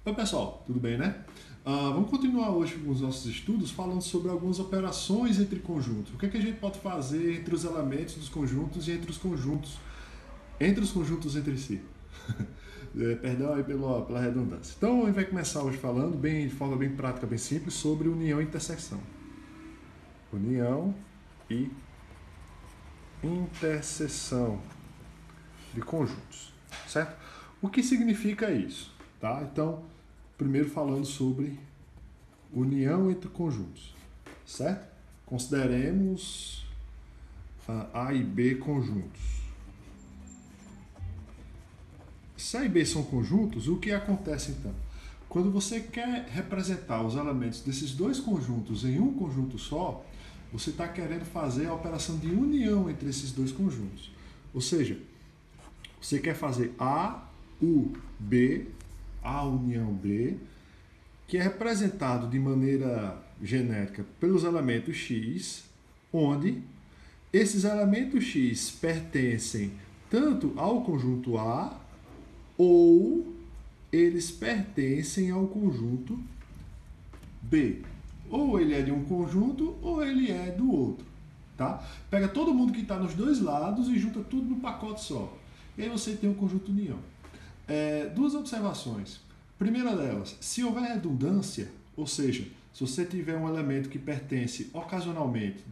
Oi pessoal, tudo bem, né? Vamos continuar hoje com os nossos estudos falando sobre algumas operações entre conjuntos. O que é que a gente pode fazer entre os elementos dos conjuntos e entre os conjuntos entre si. Perdão aí pela redundância. Então a gente vai começar hoje falando de forma bem prática, bem simples, sobre união e intersecção. União e interseção de conjuntos, certo? O que significa isso? Tá? Então, primeiro falando sobre união entre conjuntos, certo? Consideremos A e B conjuntos. Se A e B são conjuntos, o que acontece então? Quando você quer representar os elementos desses dois conjuntos em um conjunto só, você está querendo fazer a operação de união entre esses dois conjuntos. Ou seja, você quer fazer A, U, B, A união B, que é representado de maneira genérica pelos elementos X, onde esses elementos X pertencem tanto ao conjunto A ou eles pertencem ao conjunto B. Ou ele é de um conjunto ou ele é do outro. Tá? Pega todo mundo que está nos dois lados e junta tudo no pacote só. E aí você tem o conjunto união. Duas observações. Primeira delas, se houver redundância, ou seja, se você tiver um elemento que pertence ocasionalmente,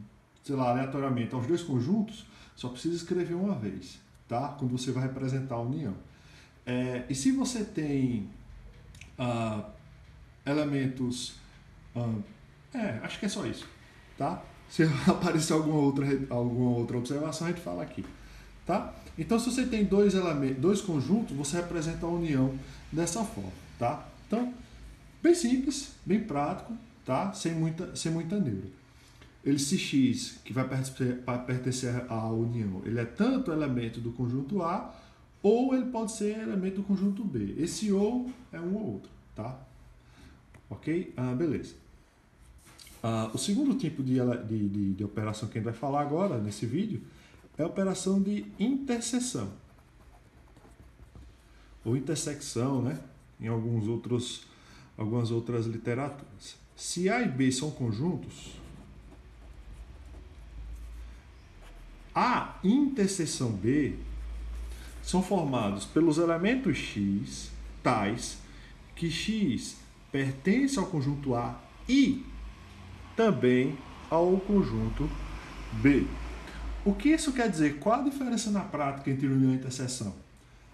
sei lá, aleatoriamente aos dois conjuntos, só precisa escrever uma vez, tá? Quando você vai representar a união. E se você tem elementos... acho que é só isso, tá? Se aparecer alguma outra observação, a gente fala aqui, tá? Então, se você tem dois conjuntos, você representa a união dessa forma, tá? Então, bem simples, bem prático, tá? Sem muita neura. Esse X, que vai pertencer à união, ele é tanto elemento do conjunto A, ou ele pode ser elemento do conjunto B. Esse ou é um ou outro, tá? Ok? Beleza. O segundo tipo de operação que a gente vai falar agora, nesse vídeo, é a operação de interseção. Ou intersecção, né? Em algumas outras literaturas. Se A e B são conjuntos, A interseção B são formados pelos elementos X, tais que X pertence ao conjunto A e também ao conjunto B. O que isso quer dizer? Qual a diferença na prática entre união e interseção?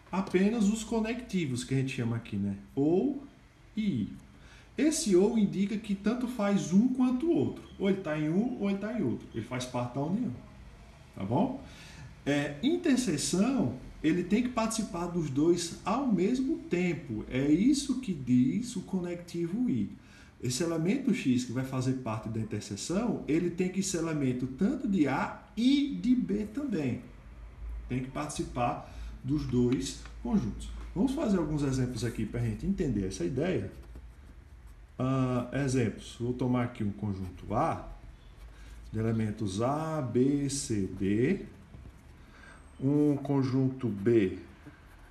Apenas os conectivos, que a gente chama aqui, né? Ou e I. Esse ou indica que tanto faz um quanto o outro. Ou ele está em um ou ele está em outro. Ele faz parte da união. Tá bom? Interseção, ele tem que participar dos dois ao mesmo tempo. É isso que diz o conectivo I. Esse elemento X que vai fazer parte da interseção, ele tem que ser elemento tanto de A e de B também. Tem que participar dos dois conjuntos. Vamos fazer alguns exemplos aqui para a gente entender essa ideia. Exemplos. Vou tomar aqui um conjunto A, de elementos A, B, C, D. Um conjunto B,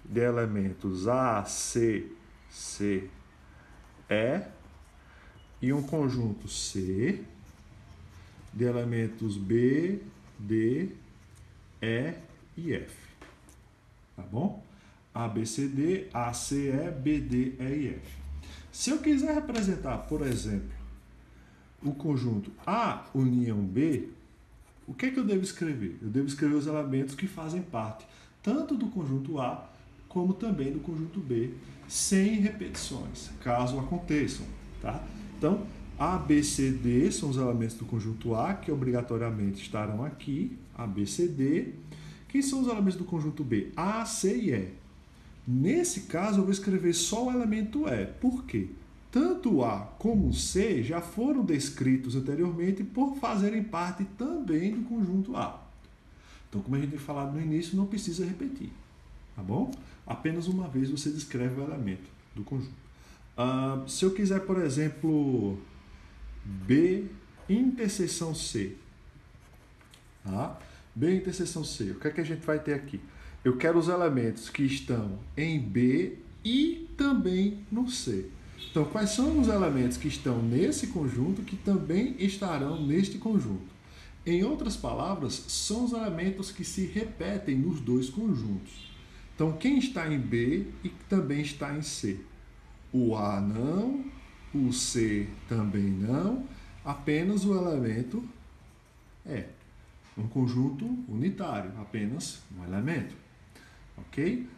de elementos A, C, C, E. E um conjunto C, de elementos B, D, E e F. Tá bom? A, B, C, D, A, C, E, B, D, E e F. Se eu quiser representar, por exemplo, o conjunto A união B, o que é que eu devo escrever? Eu devo escrever os elementos que fazem parte tanto do conjunto A como também do conjunto B, sem repetições, caso aconteçam. Tá? Então, A, B, C, D são os elementos do conjunto A, que obrigatoriamente estarão aqui, A, B, C, D. Quem são os elementos do conjunto B? A, C e E. Nesse caso, eu vou escrever só o elemento E. Por quê? Tanto A como C já foram descritos anteriormente por fazerem parte também do conjunto A. Então, como a gente tem falado no início, não precisa repetir. Tá bom? Apenas uma vez você descreve o elemento do conjunto. Se eu quiser, por exemplo, B interseção C. Tá? B interseção C. O que é que a gente vai ter aqui? Eu quero os elementos que estão em B e também no C. Então, quais são os elementos que estão nesse conjunto que também estarão neste conjunto? Em outras palavras, são os elementos que se repetem nos dois conjuntos. Então, quem está em B e também está em C? O A não, o C também não, apenas o elemento E. Um conjunto unitário, apenas um elemento. Ok?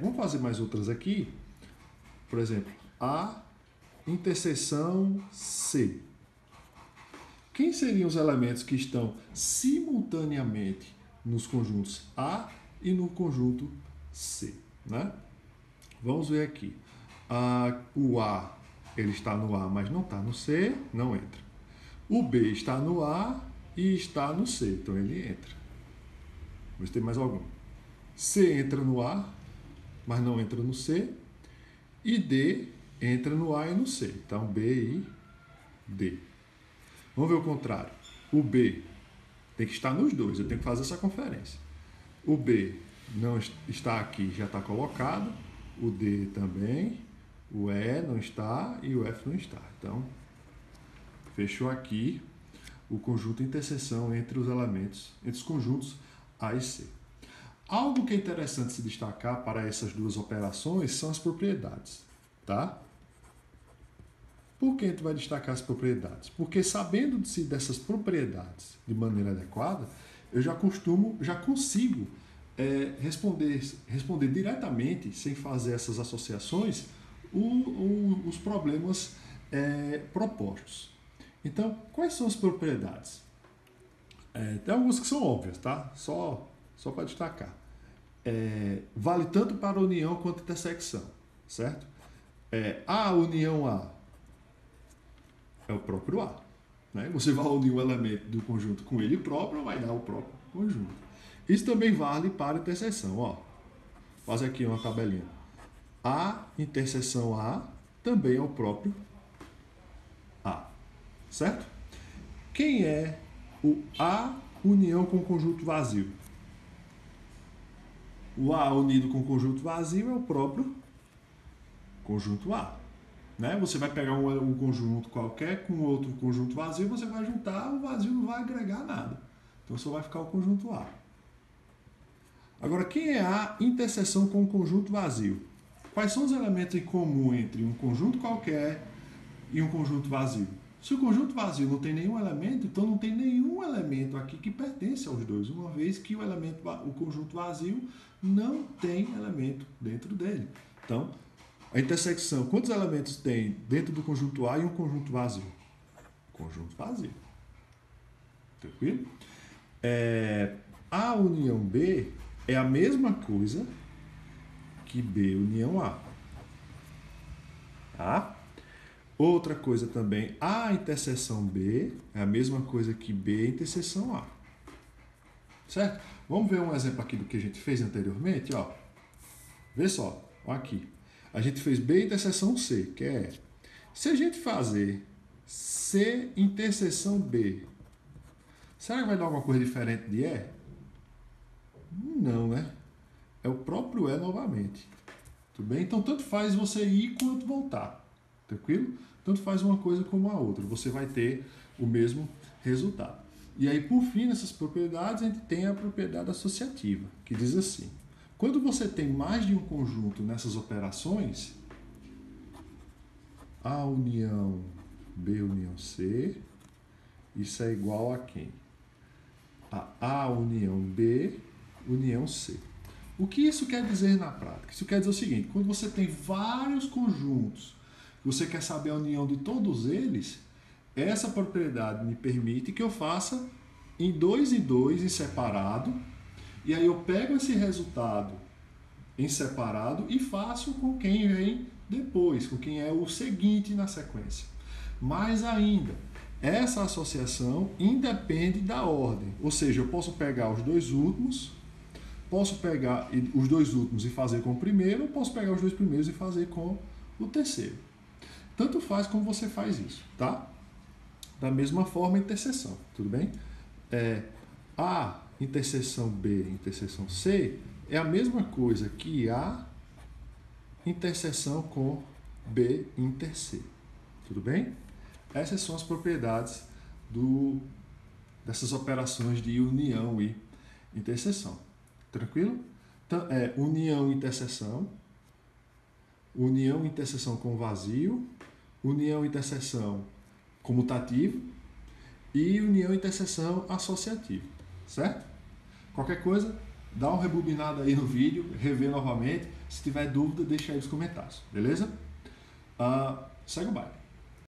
Vamos fazer mais outras aqui. Por exemplo, A interseção C. Quem seriam os elementos que estão simultaneamente nos conjuntos A e no conjunto C? Né? Vamos ver aqui. O A, ele está no A, mas não está no C, não entra. O B está no A e está no C, então ele entra. Vamos ter mais algum. C entra no A, mas não entra no C. E D entra no A e no C. Então, B e D. Vamos ver o contrário. O B tem que estar nos dois, eu tenho que fazer essa conferência. O B não está aqui, já está colocado. O D também. O E não está e o F não está. Então, fechou aqui o conjunto interseção entre os elementos, entre os conjuntos A e C. Algo que é interessante se destacar para essas duas operações são as propriedades, tá? Por que a gente vai destacar as propriedades? Porque sabendo-se dessas propriedades de maneira adequada, eu já consigo responder diretamente, sem fazer essas associações, os problemas propostos. Então, quais são as propriedades? Tem algumas que são óbvias, tá? Só para destacar. Vale tanto para a união quanto a intersecção, certo? A união A é o próprio A. Né? Você vai unir um elemento do conjunto com ele próprio, vai dar o próprio conjunto. Isso também vale para a interseção. Ó. Faz aqui uma tabelinha. A interseção A também é o próprio A. Certo? Quem é o A união com conjunto vazio? O A unido com conjunto vazio é o próprio conjunto A. Né? Você vai pegar um conjunto qualquer com outro conjunto vazio, você vai juntar, o vazio não vai agregar nada. Então só vai ficar o conjunto A. Agora, quem é a interseção com o conjunto vazio? Quais são os elementos em comum entre um conjunto qualquer e um conjunto vazio? Se o conjunto vazio não tem nenhum elemento, então não tem nenhum elemento aqui que pertence aos dois, uma vez que o conjunto vazio não tem elemento dentro dele. Então, a intersecção, quantos elementos tem dentro do conjunto A e um conjunto vazio? Conjunto vazio. Tranquilo? A união B é a mesma coisa que B união A. Tá? Outra coisa também, A interseção B é a mesma coisa que B interseção A. Certo? Vamos ver um exemplo aqui do que a gente fez anteriormente, ó. Vê só, ó aqui. A gente fez B interseção C, que é... Se a gente fazer C interseção B, será que vai dar alguma coisa diferente de E? Não, né? É o próprio E novamente. Tudo bem? Então, tanto faz você ir quanto voltar. Tranquilo? Tanto faz uma coisa como a outra. Você vai ter o mesmo resultado. E aí, por fim, nessas propriedades, a gente tem a propriedade associativa, que diz assim: quando você tem mais de um conjunto nessas operações, A união B união C, isso é igual a quem? A união B união C. O que isso quer dizer na prática? Isso quer dizer o seguinte: quando você tem vários conjuntos, você quer saber a união de todos eles, essa propriedade me permite que eu faça em 2 e 2 em separado, e aí eu pego esse resultado em separado e faço com quem vem depois, com quem é o seguinte na sequência. Mais ainda, essa associação independe da ordem, ou seja, eu posso pegar os dois últimos, e fazer com o primeiro, ou posso pegar os dois primeiros e fazer com o terceiro. Tanto faz como você faz isso, tá? Da mesma forma, a interseção, tudo bem? A interseção B, interseção C, é a mesma coisa que A interseção com B inter C. Tudo bem? Essas são as propriedades dessas operações de união e interseção. Tranquilo? Então, união e interseção com vazio, união e interseção comutativo e união e interseção associativa. Certo? Qualquer coisa, dá uma rebobinada aí no vídeo, revê novamente. Se tiver dúvida, deixa aí nos comentários. Beleza? Segue o baile.